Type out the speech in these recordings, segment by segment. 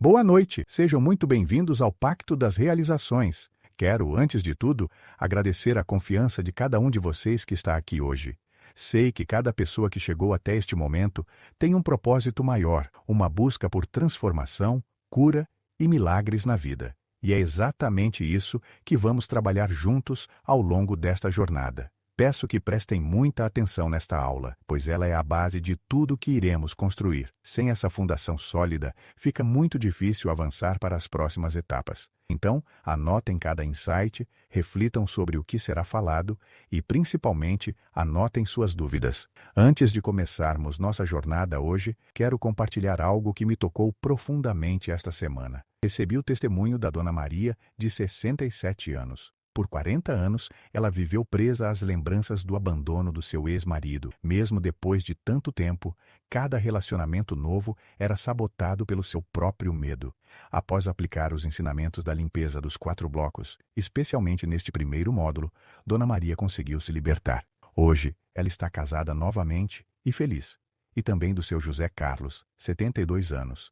Boa noite, sejam muito bem-vindos ao Pacto das Realizações. Quero, antes de tudo, agradecer a confiança de cada um de vocês que está aqui hoje. Sei que cada pessoa que chegou até este momento tem um propósito maior, uma busca por transformação, cura e milagres na vida. E é exatamente isso que vamos trabalhar juntos ao longo desta jornada. Peço que prestem muita atenção nesta aula, pois ela é a base de tudo que iremos construir. Sem essa fundação sólida, fica muito difícil avançar para as próximas etapas. Então, anotem cada insight, reflitam sobre o que será falado e, principalmente, anotem suas dúvidas. Antes de começarmos nossa jornada hoje, quero compartilhar algo que me tocou profundamente esta semana. Recebi o testemunho da Dona Maria, de 67 anos. Por 40 anos, ela viveu presa às lembranças do abandono do seu ex-marido. Mesmo depois de tanto tempo, cada relacionamento novo era sabotado pelo seu próprio medo. Após aplicar os ensinamentos da limpeza dos 4 blocos, especialmente neste primeiro módulo, Dona Maria conseguiu se libertar. Hoje, ela está casada novamente e feliz. E também do seu José Carlos, 72 anos.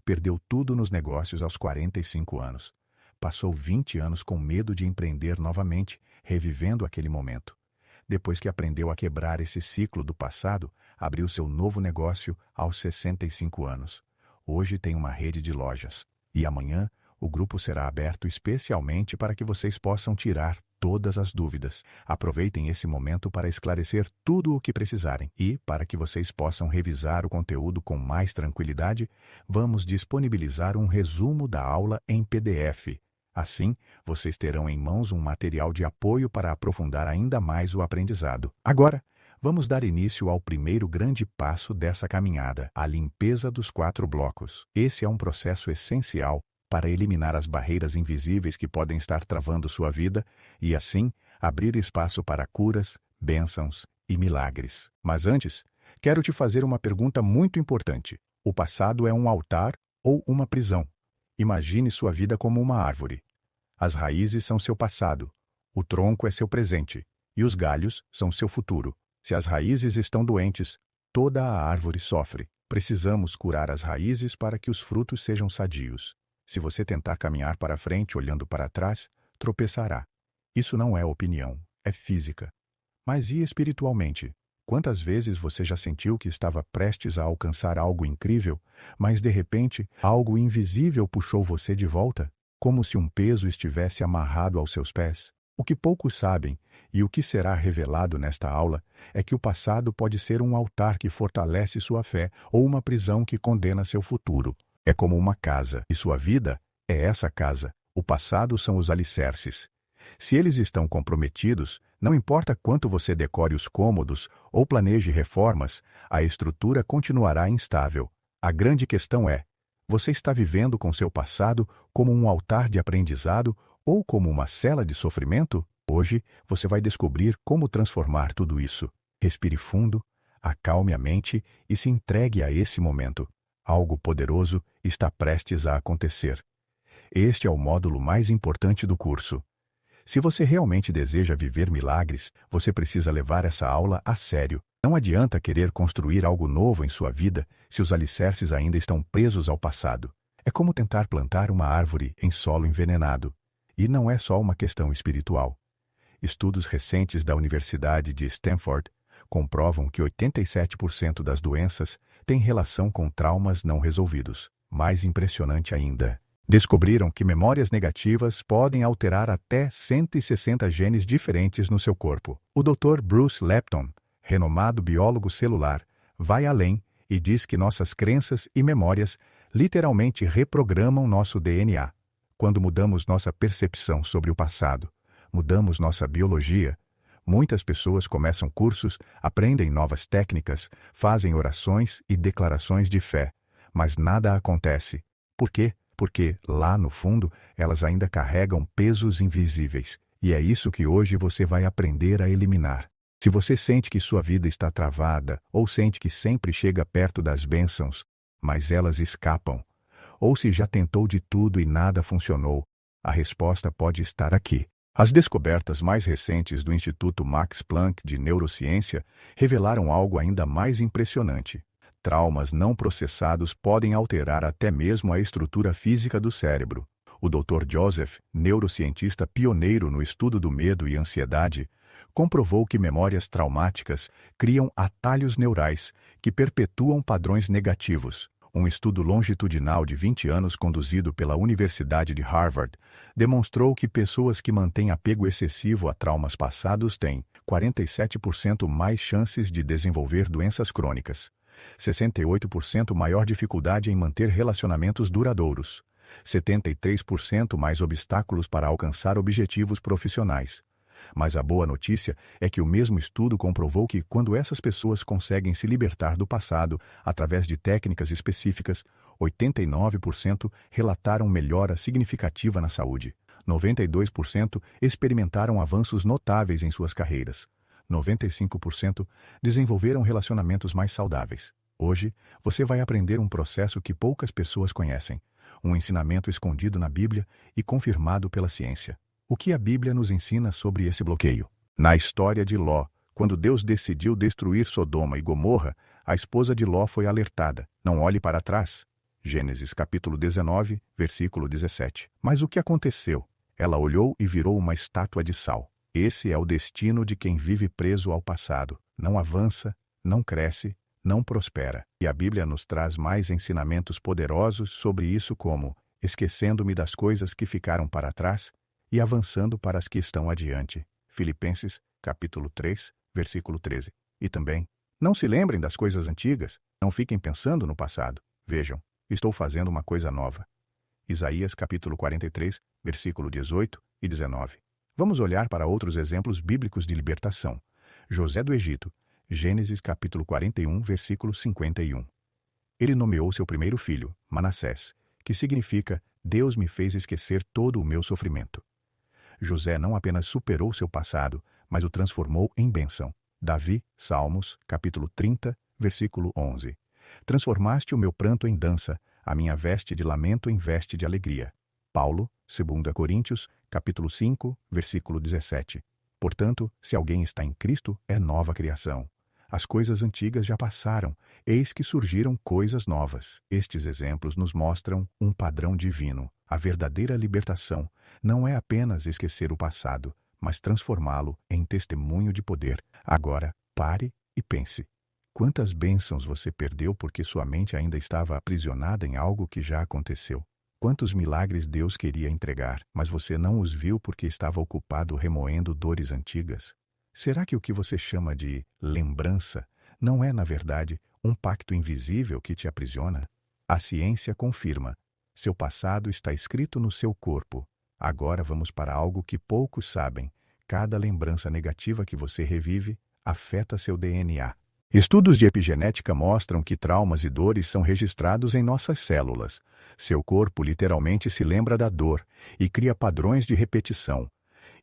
Perdeu tudo nos negócios aos 45 anos. Passou 20 anos com medo de empreender novamente, revivendo aquele momento. Depois que aprendeu a quebrar esse ciclo do passado, abriu seu novo negócio aos 65 anos. Hoje tem uma rede de lojas. E amanhã, o grupo será aberto especialmente para que vocês possam tirar todas as dúvidas. Aproveitem esse momento para esclarecer tudo o que precisarem. E, para que vocês possam revisar o conteúdo com mais tranquilidade, vamos disponibilizar um resumo da aula em PDF. Assim, vocês terão em mãos um material de apoio para aprofundar ainda mais o aprendizado. Agora, vamos dar início ao primeiro grande passo dessa caminhada, a limpeza dos 4 blocos. Esse é um processo essencial para eliminar as barreiras invisíveis que podem estar travando sua vida e, assim, abrir espaço para curas, bênçãos e milagres. Mas antes, quero te fazer uma pergunta muito importante. O passado é um altar ou uma prisão? Imagine sua vida como uma árvore. As raízes são seu passado, o tronco é seu presente e os galhos são seu futuro. Se as raízes estão doentes, toda a árvore sofre. Precisamos curar as raízes para que os frutos sejam sadios. Se você tentar caminhar para frente olhando para trás, tropeçará. Isso não é opinião, é física. Mas e espiritualmente? Quantas vezes você já sentiu que estava prestes a alcançar algo incrível, mas de repente algo invisível puxou você de volta? Como se um peso estivesse amarrado aos seus pés? O que poucos sabem, e o que será revelado nesta aula, é que o passado pode ser um altar que fortalece sua fé ou uma prisão que condena seu futuro. É como uma casa, e sua vida é essa casa. O passado são os alicerces. Se eles estão comprometidos, não importa quanto você decore os cômodos ou planeje reformas, a estrutura continuará instável. A grande questão é: você está vivendo com seu passado como um altar de aprendizado ou como uma cela de sofrimento? Hoje, você vai descobrir como transformar tudo isso. Respire fundo, acalme a mente e se entregue a esse momento. Algo poderoso está prestes a acontecer. Este é o módulo mais importante do curso. Se você realmente deseja viver milagres, você precisa levar essa aula a sério. Não adianta querer construir algo novo em sua vida se os alicerces ainda estão presos ao passado. É como tentar plantar uma árvore em solo envenenado. E não é só uma questão espiritual. Estudos recentes da Universidade de Stanford comprovam que 87% das doenças têm relação com traumas não resolvidos. Mais impressionante ainda, descobriram que memórias negativas podem alterar até 160 genes diferentes no seu corpo. O Dr. Bruce Lepton, renomado biólogo celular, vai além e diz que nossas crenças e memórias literalmente reprogramam nosso DNA. Quando mudamos nossa percepção sobre o passado, mudamos nossa biologia. Muitas pessoas começam cursos, aprendem novas técnicas, fazem orações e declarações de fé, mas nada acontece. Por quê? Porque, lá no fundo, elas ainda carregam pesos invisíveis. E é isso que hoje você vai aprender a eliminar. Se você sente que sua vida está travada, ou sente que sempre chega perto das bênçãos, mas elas escapam, ou se já tentou de tudo e nada funcionou, a resposta pode estar aqui. As descobertas mais recentes do Instituto Max Planck de Neurociência revelaram algo ainda mais impressionante. traumas não processados podem alterar até mesmo a estrutura física do cérebro. O Dr. Joseph, neurocientista pioneiro no estudo do medo e ansiedade, comprovou que memórias traumáticas criam atalhos neurais que perpetuam padrões negativos. Um estudo longitudinal de 20 anos conduzido pela Universidade de Harvard demonstrou que pessoas que mantêm apego excessivo a traumas passados têm 47% mais chances de desenvolver doenças crônicas, 68% maior dificuldade em manter relacionamentos duradouros, 73% mais obstáculos para alcançar objetivos profissionais. Mas a boa notícia é que o mesmo estudo comprovou que, quando essas pessoas conseguem se libertar do passado através de técnicas específicas, 89% relataram melhora significativa na saúde, 92% experimentaram avanços notáveis em suas carreiras, 95% desenvolveram relacionamentos mais saudáveis. Hoje, você vai aprender um processo que poucas pessoas conhecem, um ensinamento escondido na Bíblia e confirmado pela ciência. O que a Bíblia nos ensina sobre esse bloqueio? Na história de Ló, quando Deus decidiu destruir Sodoma e Gomorra, a esposa de Ló foi alertada: não olhe para trás. Gênesis capítulo 19, versículo 17. Mas o que aconteceu? Ela olhou e virou uma estátua de sal. Esse é o destino de quem vive preso ao passado. Não avança, não cresce, não prospera. E a Bíblia nos traz mais ensinamentos poderosos sobre isso, como esquecendo-me das coisas que ficaram para trás e avançando para as que estão adiante. Filipenses, capítulo 3, versículo 13. E também, não se lembrem das coisas antigas, não fiquem pensando no passado. Vejam, estou fazendo uma coisa nova. Isaías, capítulo 43, versículo 18 e 19. Vamos olhar para outros exemplos bíblicos de libertação. José do Egito, Gênesis, capítulo 41, versículo 51. Ele nomeou seu primeiro filho, Manassés, que significa Deus me fez esquecer todo o meu sofrimento. José não apenas superou seu passado, mas o transformou em bênção. Davi, Salmos, capítulo 30, versículo 11. Transformaste o meu pranto em dança, a minha veste de lamento em veste de alegria. Paulo, 2 Coríntios, capítulo 5, versículo 17. Portanto, se alguém está em Cristo, é nova criação. As coisas antigas já passaram, eis que surgiram coisas novas. Estes exemplos nos mostram um padrão divino. A verdadeira libertação não é apenas esquecer o passado, mas transformá-lo em testemunho de poder. Agora, pare e pense. Quantas bênçãos você perdeu porque sua mente ainda estava aprisionada em algo que já aconteceu? Quantos milagres Deus queria entregar, mas você não os viu porque estava ocupado remoendo dores antigas? Será que o que você chama de lembrança não é, na verdade, um pacto invisível que te aprisiona? A ciência confirma. Seu passado está escrito no seu corpo. Agora vamos para algo que poucos sabem. Cada lembrança negativa que você revive afeta seu DNA. Estudos de epigenética mostram que traumas e dores são registrados em nossas células. Seu corpo literalmente se lembra da dor e cria padrões de repetição.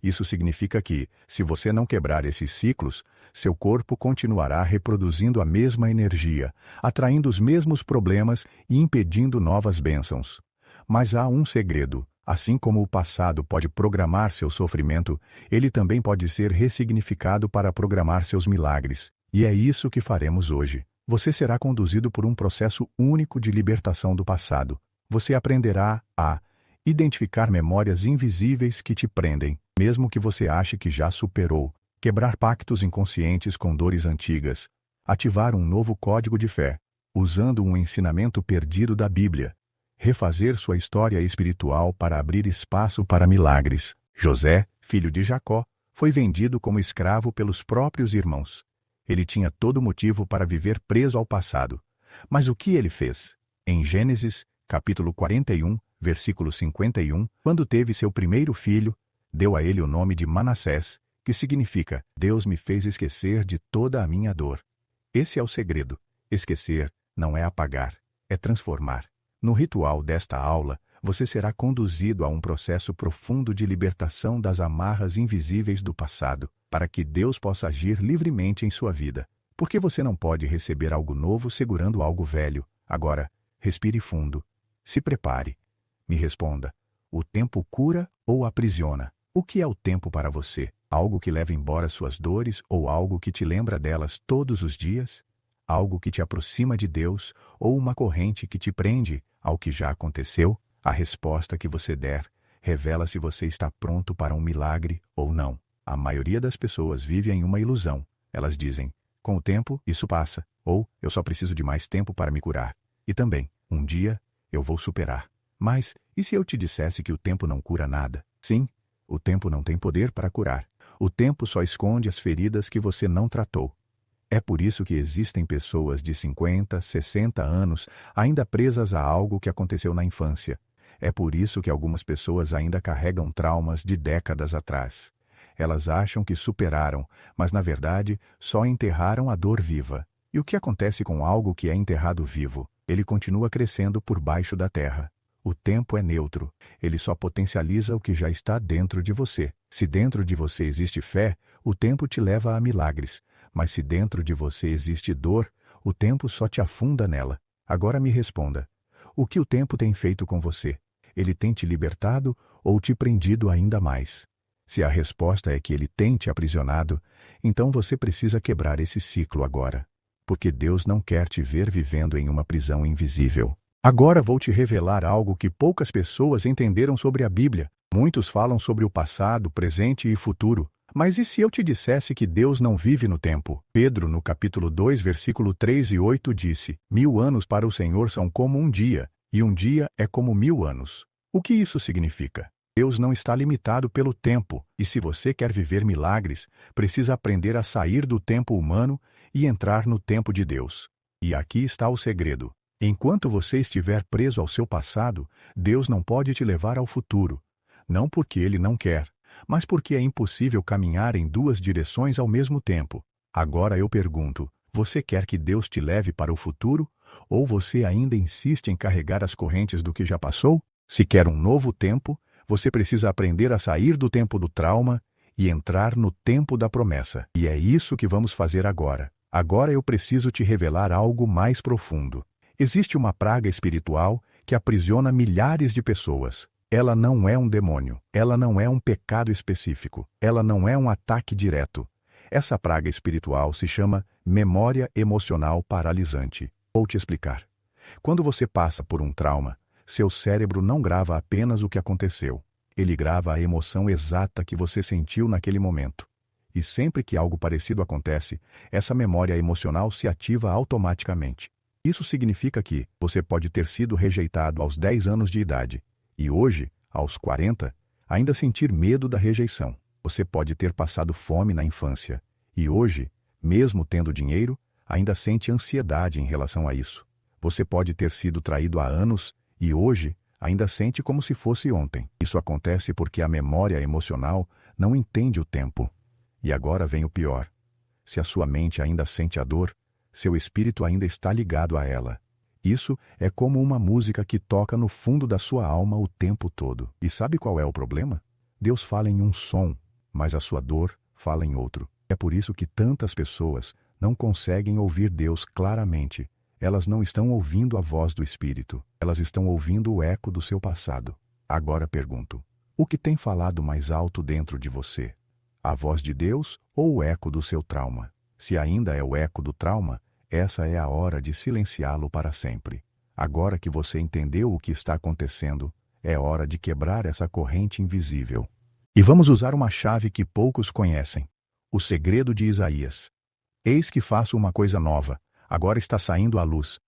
Isso significa que, se você não quebrar esses ciclos, seu corpo continuará reproduzindo a mesma energia, atraindo os mesmos problemas e impedindo novas bênçãos. Mas há um segredo. Assim como o passado pode programar seu sofrimento, ele também pode ser ressignificado para programar seus milagres. E é isso que faremos hoje. Você será conduzido por um processo único de libertação do passado. Você aprenderá a identificar memórias invisíveis que te prendem, mesmo que você ache que já superou, quebrar pactos inconscientes com dores antigas, ativar um novo código de fé, usando um ensinamento perdido da Bíblia, refazer sua história espiritual para abrir espaço para milagres. José, filho de Jacó, foi vendido como escravo pelos próprios irmãos. Ele tinha todo motivo para viver preso ao passado. Mas o que ele fez? Em Gênesis, capítulo 41, versículo 51, quando teve seu primeiro filho, deu a ele o nome de Manassés, que significa Deus me fez esquecer de toda a minha dor. Esse é o segredo. Esquecer não é apagar, é transformar. No ritual desta aula, você será conduzido a um processo profundo de libertação das amarras invisíveis do passado, para que Deus possa agir livremente em sua vida. Por que você não pode receber algo novo segurando algo velho? Agora, respire fundo. Se prepare. Me responda. O tempo cura ou aprisiona? O que é o tempo para você? Algo que leva embora suas dores ou algo que te lembra delas todos os dias? algo que te aproxima de Deus ou uma corrente que te prende ao que já aconteceu? A resposta que você der revela se você está pronto para um milagre ou não. A maioria das pessoas vive em uma ilusão. Elas dizem, com o tempo, isso passa, ou eu só preciso de mais tempo para me curar. E também, um dia, eu vou superar. Mas, e se eu te dissesse que o tempo não cura nada? Sim, o tempo não tem poder para curar. O tempo só esconde as feridas que você não tratou. É por isso que existem pessoas de 50, 60 anos ainda presas a algo que aconteceu na infância. É por isso que algumas pessoas ainda carregam traumas de décadas atrás. Elas acham que superaram, mas na verdade só enterraram a dor viva. E o que acontece com algo que é enterrado vivo? Ele continua crescendo por baixo da terra. O tempo é neutro. Ele só potencializa o que já está dentro de você. Se dentro de você existe fé, o tempo te leva a milagres. Mas se dentro de você existe dor, o tempo só te afunda nela. Agora me responda. O que o tempo tem feito com você? Ele tem te libertado ou te prendido ainda mais? Se a resposta é que ele tem te aprisionado, então você precisa quebrar esse ciclo agora. Porque Deus não quer te ver vivendo em uma prisão invisível. Agora vou te revelar algo que poucas pessoas entenderam sobre a Bíblia. Muitos falam sobre o passado, presente e futuro. Mas e se eu te dissesse que Deus não vive no tempo? Pedro, no capítulo 2, versículo 3 e 8, disse: 1000 anos para o Senhor são como um dia, e um dia é como 1000 anos. O que isso significa? Deus não está limitado pelo tempo, e se você quer viver milagres, precisa aprender a sair do tempo humano e entrar no tempo de Deus. E aqui está o segredo. Enquanto você estiver preso ao seu passado, Deus não pode te levar ao futuro. Não porque Ele não quer, mas porque é impossível caminhar em duas direções ao mesmo tempo. Agora eu pergunto, você quer que Deus te leve para o futuro, ou você ainda insiste em carregar as correntes do que já passou? Se quer um novo tempo, você precisa aprender a sair do tempo do trauma e entrar no tempo da promessa. E é isso que vamos fazer agora. Agora eu preciso te revelar algo mais profundo. Existe uma praga espiritual que aprisiona milhares de pessoas. Ela não é um demônio. Ela não é um pecado específico. Ela não é um ataque direto. Essa praga espiritual se chama memória emocional paralisante. Vou te explicar. Quando você passa por um trauma, seu cérebro não grava apenas o que aconteceu. Ele grava a emoção exata que você sentiu naquele momento. E sempre que algo parecido acontece, essa memória emocional se ativa automaticamente. Isso significa que você pode ter sido rejeitado aos 10 anos de idade e hoje, aos 40, ainda sentir medo da rejeição. Você pode ter passado fome na infância e hoje, mesmo tendo dinheiro, ainda sente ansiedade em relação a isso. Você pode ter sido traído há anos e hoje ainda sente como se fosse ontem. Isso acontece porque a memória emocional não entende o tempo. E agora vem o pior. Se a sua mente ainda sente a dor, seu espírito ainda está ligado a ela. Isso é como uma música que toca no fundo da sua alma o tempo todo. E sabe qual é o problema? Deus fala em um som, mas a sua dor fala em outro. É por isso que tantas pessoas não conseguem ouvir Deus claramente. Elas não estão ouvindo a voz do Espírito. Elas estão ouvindo o eco do seu passado. Agora pergunto, o que tem falado mais alto dentro de você? A voz de Deus ou o eco do seu trauma? Se ainda é o eco do trauma, essa é a hora de silenciá-lo para sempre. Agora que você entendeu o que está acontecendo, é hora de quebrar essa corrente invisível. E vamos usar uma chave que poucos conhecem. O segredo de Isaías. Eis que faço uma coisa nova. Agora está saindo à luz.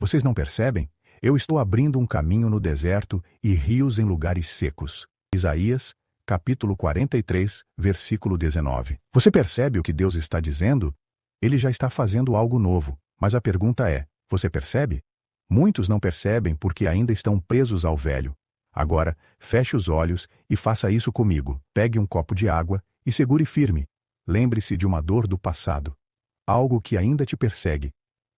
Vocês não percebem? Eu estou abrindo um caminho no deserto e rios em lugares secos. Isaías, capítulo 43, versículo 19. Você percebe o que Deus está dizendo? Ele já está fazendo algo novo, mas a pergunta é, você percebe? Muitos não percebem porque ainda estão presos ao velho. Agora, feche os olhos e faça isso comigo. Pegue um copo de água e segure firme. Lembre-se de uma dor do passado. Algo que ainda te persegue.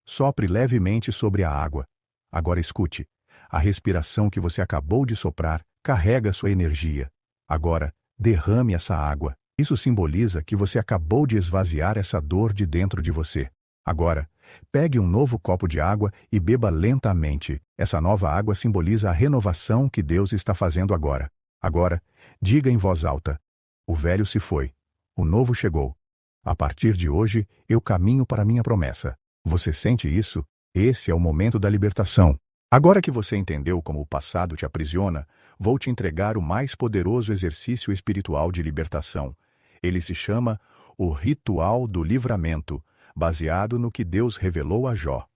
Sopre levemente sobre a água. Agora escute. A respiração que você acabou de soprar carrega sua energia. Agora, derrame essa água. Isso simboliza que você acabou de esvaziar essa dor de dentro de você. Agora, pegue um novo copo de água e beba lentamente. Essa nova água simboliza a renovação que Deus está fazendo agora. Agora, diga em voz alta: o velho se foi, o novo chegou. A partir de hoje, eu caminho para minha promessa. Você sente isso? Esse é o momento da libertação. Agora que você entendeu como o passado te aprisiona, vou te entregar o mais poderoso exercício espiritual de libertação. Ele se chama o Ritual do Livramento, baseado no que Deus revelou a Jó.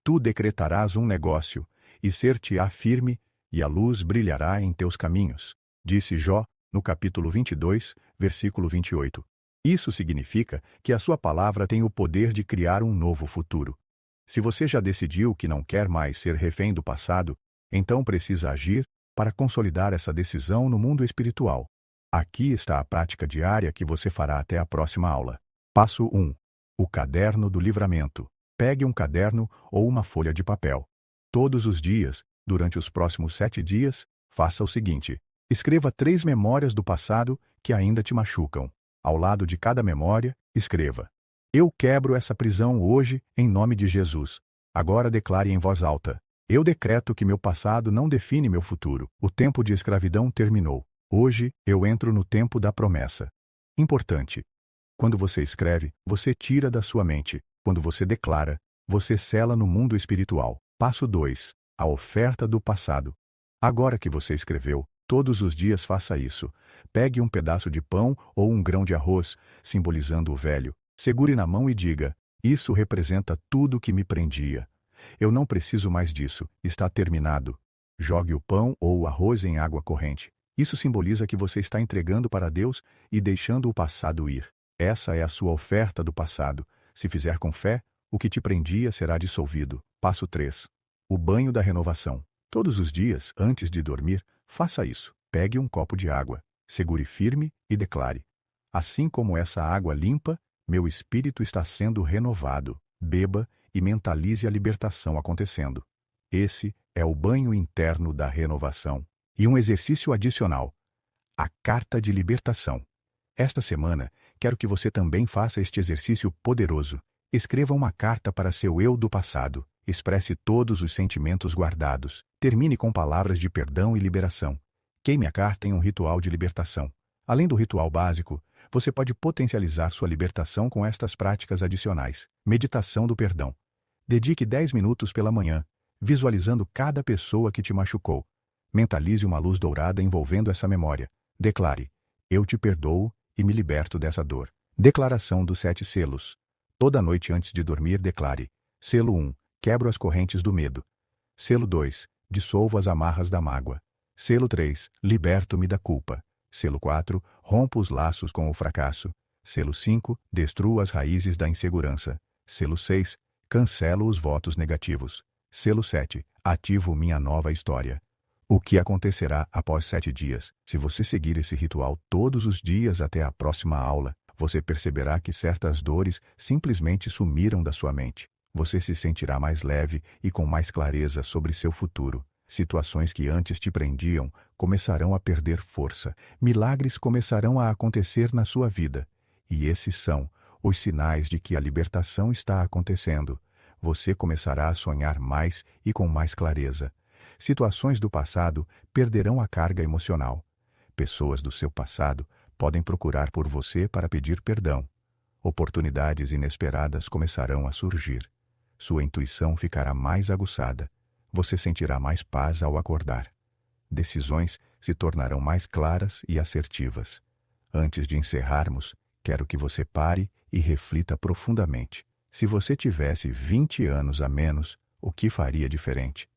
Tu decretarás um negócio, e ser-te-á firme, e a luz brilhará em teus caminhos, disse Jó, no capítulo 22, versículo 28. Isso significa que a sua palavra tem o poder de criar um novo futuro. Se você já decidiu que não quer mais ser refém do passado, então precisa agir para consolidar essa decisão no mundo espiritual. Aqui está a prática diária que você fará até a próxima aula. Passo 1. O Caderno do Livramento. Pegue um caderno ou uma folha de papel. Todos os dias, durante os próximos 7 dias, faça o seguinte: escreva 3 memórias do passado que ainda te machucam. Ao lado de cada memória, escreva: eu quebro essa prisão hoje em nome de Jesus. Agora declare em voz alta: eu decreto que meu passado não define meu futuro. O tempo de escravidão terminou. Hoje eu entro no tempo da promessa. Importante. Quando você escreve, você tira da sua mente. Quando você declara, você sela no mundo espiritual. Passo 2. A oferta do passado. Agora que você escreveu, todos os dias faça isso. Pegue um pedaço de pão ou um grão de arroz, simbolizando o velho. Segure na mão e diga: isso representa tudo que me prendia. Eu não preciso mais disso. Está terminado. Jogue o pão ou o arroz em água corrente. Isso simboliza que você está entregando para Deus e deixando o passado ir. Essa é a sua oferta do passado. Se fizer com fé, o que te prendia será dissolvido. Passo 3. O banho da renovação. Todos os dias, antes de dormir, faça isso. Pegue um copo de água, segure firme e declare: assim como essa água limpa, meu espírito está sendo renovado. Beba e mentalize a libertação acontecendo. Esse é o banho interno da renovação. E um exercício adicional: a carta de libertação. Esta semana, quero que você também faça este exercício poderoso. Escreva uma carta para seu eu do passado. Expresse todos os sentimentos guardados. Termine com palavras de perdão e liberação. Queime a carta em um ritual de libertação. Além do ritual básico, você pode potencializar sua libertação com estas práticas adicionais. Meditação do perdão. Dedique 10 minutos pela manhã, visualizando cada pessoa que te machucou. Mentalize uma luz dourada envolvendo essa memória. Declare: eu te perdoo e me liberto dessa dor. Declaração dos 7 selos. Toda noite antes de dormir, declare: selo 1. Quebro as correntes do medo. Selo 2. Dissolvo as amarras da mágoa. Selo 3. Liberto-me da culpa. Selo 4. Rompo os laços com o fracasso. Selo 5. Destruo as raízes da insegurança. Selo 6. Cancelo os votos negativos. Selo 7. Ativo minha nova história. O que acontecerá após 7 dias? Se você seguir esse ritual todos os dias até a próxima aula, você perceberá que certas dores simplesmente sumiram da sua mente. Você se sentirá mais leve e com mais clareza sobre seu futuro. Situações que antes te prendiam começarão a perder força. Milagres começarão a acontecer na sua vida. E esses são os sinais de que a libertação está acontecendo. Você começará a sonhar mais e com mais clareza. Situações do passado perderão a carga emocional. Pessoas do seu passado podem procurar por você para pedir perdão. Oportunidades inesperadas começarão a surgir. Sua intuição ficará mais aguçada. Você sentirá mais paz ao acordar. Decisões se tornarão mais claras e assertivas. Antes de encerrarmos, quero que você pare e reflita profundamente. Se você tivesse 20 anos a menos, o que faria diferente?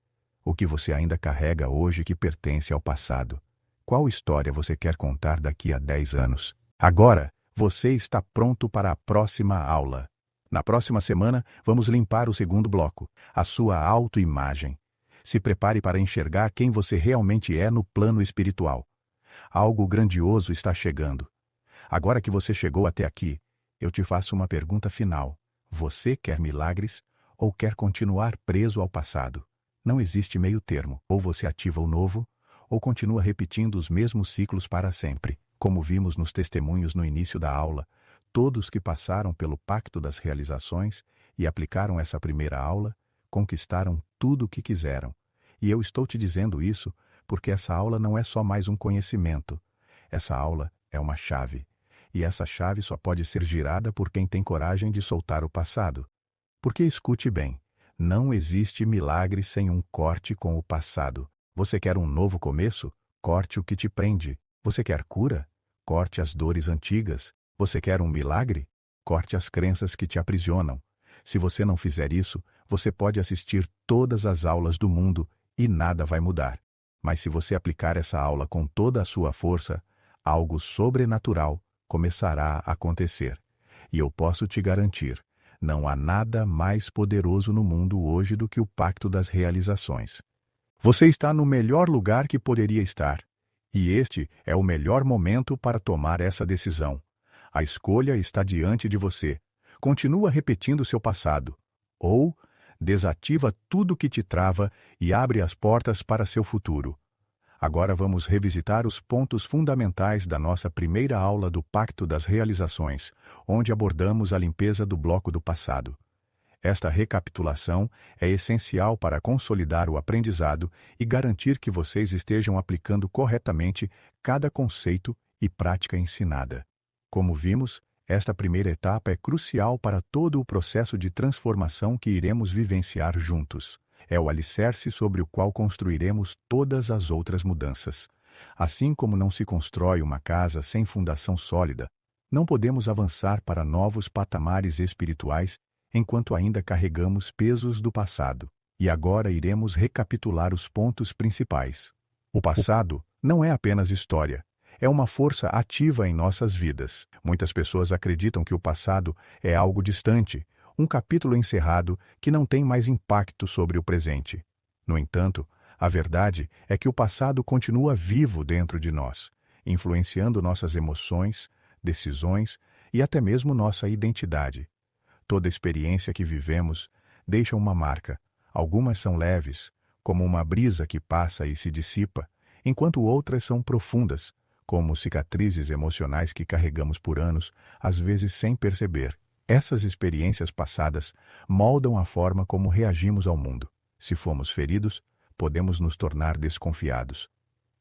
O que você ainda carrega hoje que pertence ao passado? Qual história você quer contar daqui a 10 anos? Agora, você está pronto para a próxima aula. Na próxima semana, vamos limpar o segundo bloco, a sua autoimagem. Se prepare para enxergar quem você realmente é no plano espiritual. Algo grandioso está chegando. Agora que você chegou até aqui, eu te faço uma pergunta final. Você quer milagres ou quer continuar preso ao passado? Não existe meio termo. Ou você ativa o novo, ou continua repetindo os mesmos ciclos para sempre. Como vimos nos testemunhos no início da aula, todos que passaram pelo Pacto das Realizações e aplicaram essa primeira aula, conquistaram tudo o que quiseram. E eu estou te dizendo isso porque essa aula não é só mais um conhecimento. Essa aula é uma chave. E essa chave só pode ser girada por quem tem coragem de soltar o passado. Porque escute bem, não existe milagre sem um corte com o passado. Você quer um novo começo? Corte o que te prende. Você quer cura? Corte as dores antigas. Você quer um milagre? Corte as crenças que te aprisionam. Se você não fizer isso, você pode assistir todas as aulas do mundo e nada vai mudar. Mas se você aplicar essa aula com toda a sua força, algo sobrenatural começará a acontecer. E eu posso te garantir, não há nada mais poderoso no mundo hoje do que o Pacto das Realizações. Você está no melhor lugar que poderia estar. E este é o melhor momento para tomar essa decisão. A escolha está diante de você. Continua repetindo seu passado. Ou desativa tudo que te trava e abre as portas para seu futuro. Agora vamos revisitar os pontos fundamentais da nossa primeira aula do Pacto das Realizações, onde abordamos a limpeza do bloco do passado. Esta recapitulação é essencial para consolidar o aprendizado e garantir que vocês estejam aplicando corretamente cada conceito e prática ensinada. Como vimos, esta primeira etapa é crucial para todo o processo de transformação que iremos vivenciar juntos. É o alicerce sobre o qual construiremos todas as outras mudanças. Assim como não se constrói uma casa sem fundação sólida, não podemos avançar para novos patamares espirituais enquanto ainda carregamos pesos do passado. E agora iremos recapitular os pontos principais. O passado não é apenas história. É uma força ativa em nossas vidas. Muitas pessoas acreditam que o passado é algo distante, um capítulo encerrado que não tem mais impacto sobre o presente. No entanto, a verdade é que o passado continua vivo dentro de nós, influenciando nossas emoções, decisões e até mesmo nossa identidade. Toda experiência que vivemos deixa uma marca. Algumas são leves, como uma brisa que passa e se dissipa, enquanto outras são profundas, como cicatrizes emocionais que carregamos por anos, às vezes sem perceber. Essas experiências passadas moldam a forma como reagimos ao mundo. Se fomos feridos, podemos nos tornar desconfiados.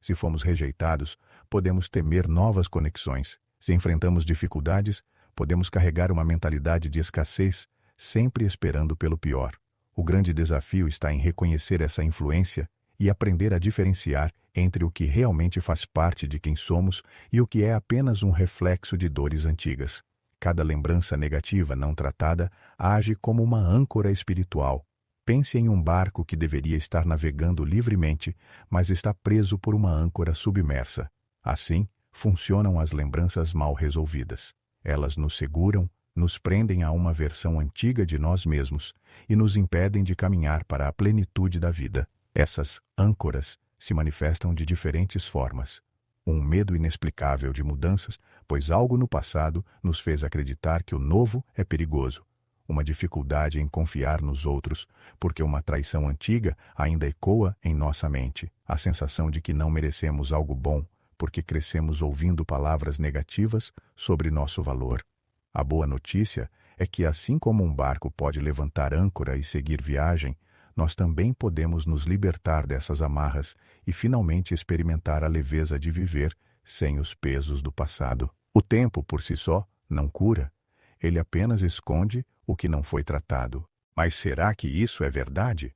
Se fomos rejeitados, podemos temer novas conexões. Se enfrentamos dificuldades, podemos carregar uma mentalidade de escassez, sempre esperando pelo pior. O grande desafio está em reconhecer essa influência e aprender a diferenciar entre o que realmente faz parte de quem somos e o que é apenas um reflexo de dores antigas. Cada lembrança negativa não tratada age como uma âncora espiritual. Pense em um barco que deveria estar navegando livremente, mas está preso por uma âncora submersa. Assim, funcionam as lembranças mal resolvidas. Elas nos seguram, nos prendem a uma versão antiga de nós mesmos e nos impedem de caminhar para a plenitude da vida. Essas âncoras se manifestam de diferentes formas. Um medo inexplicável de mudanças, pois algo no passado nos fez acreditar que o novo é perigoso. Uma dificuldade em confiar nos outros, porque uma traição antiga ainda ecoa em nossa mente. A sensação de que não merecemos algo bom, porque crescemos ouvindo palavras negativas sobre nosso valor. A boa notícia é que, assim como um barco pode levantar âncora e seguir viagem, nós também podemos nos libertar dessas amarras e finalmente experimentar a leveza de viver sem os pesos do passado. O tempo, por si só, não cura. Ele apenas esconde o que não foi tratado. Mas será que isso é verdade?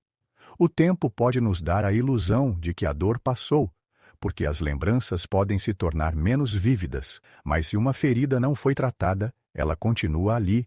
O tempo pode nos dar a ilusão de que a dor passou, porque as lembranças podem se tornar menos vívidas, mas se uma ferida não foi tratada, ela continua ali,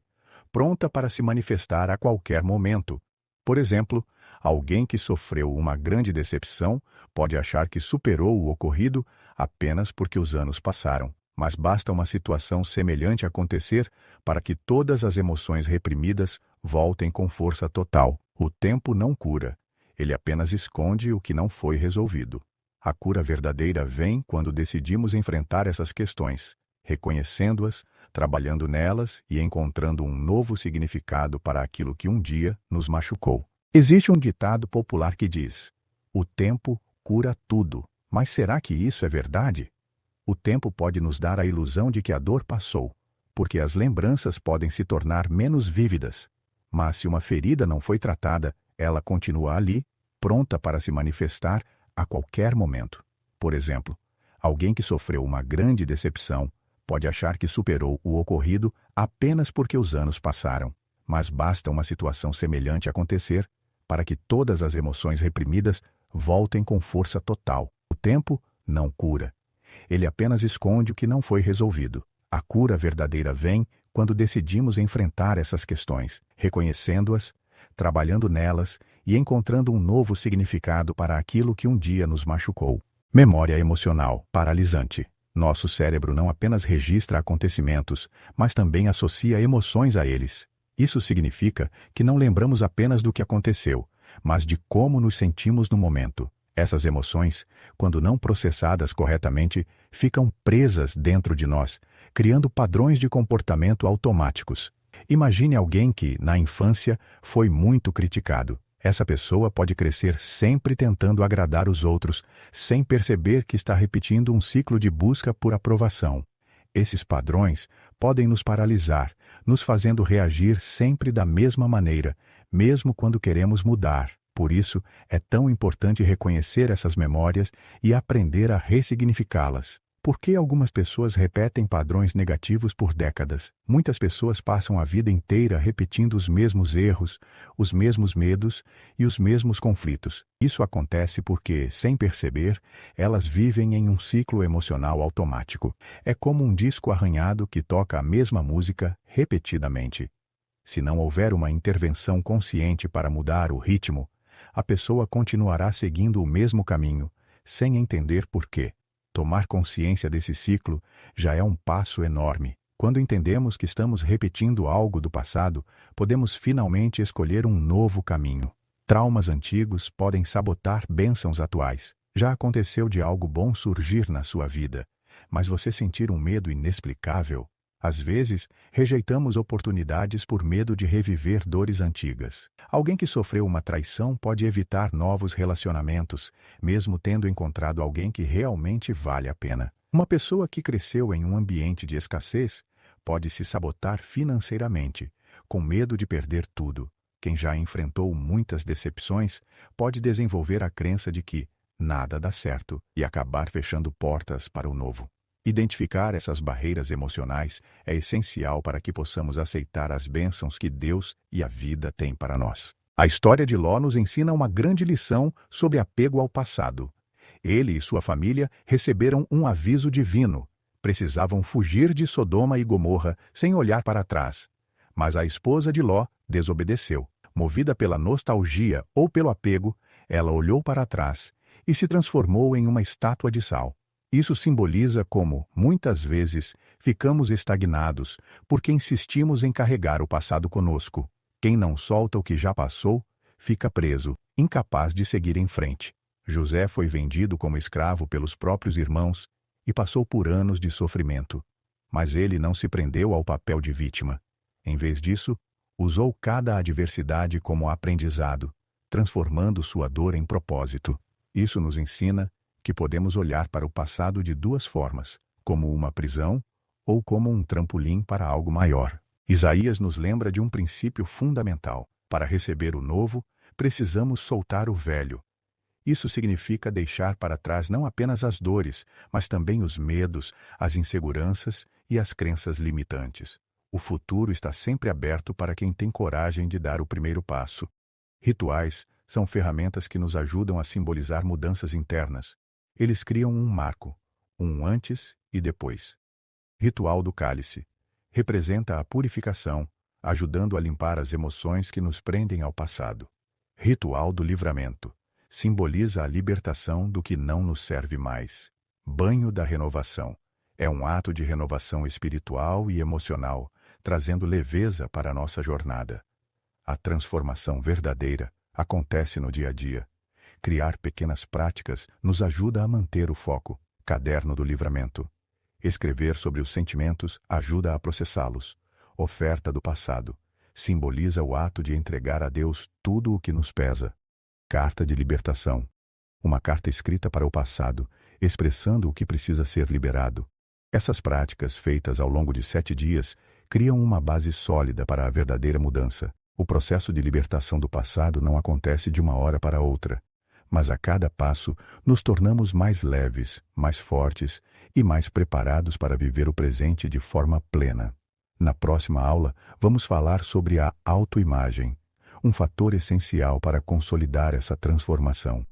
pronta para se manifestar a qualquer momento. Por exemplo, alguém que sofreu uma grande decepção pode achar que superou o ocorrido apenas porque os anos passaram. Mas basta uma situação semelhante acontecer para que todas as emoções reprimidas voltem com força total. O tempo não cura, ele apenas esconde o que não foi resolvido. A cura verdadeira vem quando decidimos enfrentar essas questões, reconhecendo-as, trabalhando nelas e encontrando um novo significado para aquilo que um dia nos machucou. Existe um ditado popular que diz: "O tempo cura tudo." Mas será que isso é verdade? O tempo pode nos dar a ilusão de que a dor passou, porque as lembranças podem se tornar menos vívidas. Mas se uma ferida não foi tratada, ela continua ali, pronta para se manifestar a qualquer momento. Por exemplo, alguém que sofreu uma grande decepção pode achar que superou o ocorrido apenas porque os anos passaram. mas basta uma situação semelhante acontecer para que todas as emoções reprimidas voltem com força total. O tempo não cura. Ele apenas esconde o que não foi resolvido. A cura verdadeira vem quando decidimos enfrentar essas questões, reconhecendo-as, trabalhando nelas e encontrando um novo significado para aquilo que um dia nos machucou. Memória emocional paralisante. Nosso cérebro não apenas registra acontecimentos, mas também associa emoções a eles. Isso significa que não lembramos apenas do que aconteceu, mas de como nos sentimos no momento. Essas emoções, quando não processadas corretamente, ficam presas dentro de nós, criando padrões de comportamento automáticos. Imagine alguém que, na infância, foi muito criticado. Essa pessoa pode crescer sempre tentando agradar os outros, sem perceber que está repetindo um ciclo de busca por aprovação. Esses padrões podem nos paralisar, nos fazendo reagir sempre da mesma maneira, mesmo quando queremos mudar. Por isso, é tão importante reconhecer essas memórias e aprender a ressignificá-las. Por que algumas pessoas repetem padrões negativos por décadas? Muitas pessoas passam a vida inteira repetindo os mesmos erros, os mesmos medos e os mesmos conflitos. Isso acontece porque, sem perceber, elas vivem em um ciclo emocional automático. É como um disco arranhado que toca a mesma música repetidamente. Se não houver uma intervenção consciente para mudar o ritmo, a pessoa continuará seguindo o mesmo caminho, sem entender por quê. Tomar consciência desse ciclo já é um passo enorme. Quando entendemos que estamos repetindo algo do passado, podemos finalmente escolher um novo caminho. Traumas antigos podem sabotar bênçãos atuais. Já aconteceu de algo bom surgir na sua vida, mas você sentir um medo inexplicável? Às vezes, rejeitamos oportunidades por medo de reviver dores antigas. Alguém que sofreu uma traição pode evitar novos relacionamentos, mesmo tendo encontrado alguém que realmente vale a pena. Uma pessoa que cresceu em um ambiente de escassez pode se sabotar financeiramente, com medo de perder tudo. Quem já enfrentou muitas decepções pode desenvolver a crença de que nada dá certo e acabar fechando portas para o novo. Identificar essas barreiras emocionais é essencial para que possamos aceitar as bênçãos que Deus e a vida têm para nós. A história de Ló nos ensina uma grande lição sobre apego ao passado. Ele e sua família receberam um aviso divino. Precisavam fugir de Sodoma e Gomorra sem olhar para trás. Mas a esposa de Ló desobedeceu. Movida pela nostalgia ou pelo apego, ela olhou para trás e se transformou em uma estátua de sal. Isso simboliza como, muitas vezes, ficamos estagnados porque insistimos em carregar o passado conosco. Quem não solta o que já passou, fica preso, incapaz de seguir em frente. José foi vendido como escravo pelos próprios irmãos e passou por anos de sofrimento. Mas ele não se prendeu ao papel de vítima. Em vez disso, usou cada adversidade como aprendizado, transformando sua dor em propósito. Isso nos ensina que podemos olhar para o passado de duas formas, como uma prisão ou como um trampolim para algo maior. Isaías nos lembra de um princípio fundamental. Para receber o novo, precisamos soltar o velho. Isso significa deixar para trás não apenas as dores, mas também os medos, as inseguranças e as crenças limitantes. O futuro está sempre aberto para quem tem coragem de dar o primeiro passo. Rituais são ferramentas que nos ajudam a simbolizar mudanças internas. Eles criam um marco, um antes e depois. Ritual do cálice representa a purificação, ajudando a limpar as emoções que nos prendem ao passado. Ritual do livramento simboliza a libertação do que não nos serve mais. Banho da renovação é um ato de renovação espiritual e emocional, trazendo leveza para a nossa jornada. A transformação verdadeira acontece no dia a dia. Criar pequenas práticas nos ajuda a manter o foco. Caderno do livramento. Escrever sobre os sentimentos ajuda a processá-los. Oferta do passado. Simboliza o ato de entregar a Deus tudo o que nos pesa. Carta de libertação. Uma carta escrita para o passado, expressando o que precisa ser liberado. Essas práticas, feitas ao longo de 7 dias, criam uma base sólida para a verdadeira mudança. O processo de libertação do passado não acontece de uma hora para outra. Mas a cada passo nos tornamos mais leves, mais fortes e mais preparados para viver o presente de forma plena. Na próxima aula, vamos falar sobre a autoimagem, um fator essencial para consolidar essa transformação.